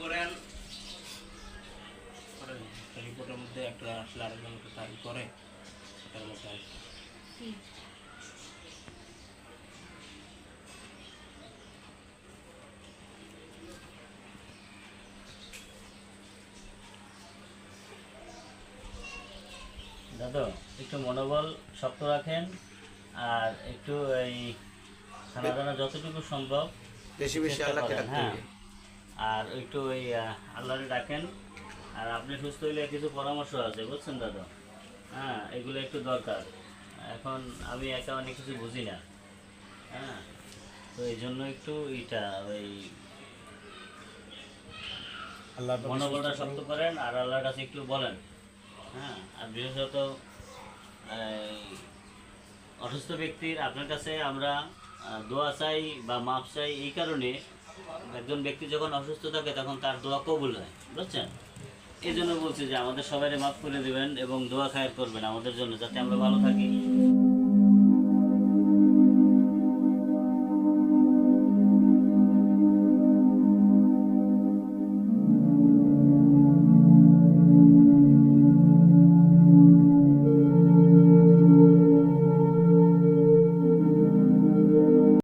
করেন রিপোর্টের মধ্যে একটা আসলে আরেকজন তাই করে তার মধ্যে দাদা একটু মনোবল শক্ত রাখেন আর একটু এই খানা দানা যতটুকু সম্ভব বেশি বেশি আল্লাহকে ডাকতে হ্যাঁ হবে। আর একটু ওই আল্লাহরে ডাকেন। আর আপনি সুস্থ হইলে কিছু পরামর্শ আছে বুঝছেন দাদা, হ্যাঁ এগুলো একটু দরকার। এখন আমি একা অনেক কিছু বুঝি না, হ্যাঁ তো এই জন্য একটু এইটা ওই মনোবলটা শক্ত করেন আর আল্লাহর কাছে একটু বলেন। হ্যাঁ আর বিশেষত অসুস্থ ব্যক্তির আপনার কাছে আমরা দোয়া চাই বা মাপ চাই এই কারণে, একজন ব্যক্তি যখন অসুস্থ থাকে তখন তার দোয়া কবুল হয়, বুঝছেন? এই জন্য বলছি যে আমাদের সবাই মাফ করে দেবেন এবং দোয়া খায়ের করবেন আমাদের জন্য, যাতে আমরা ভালো থাকি।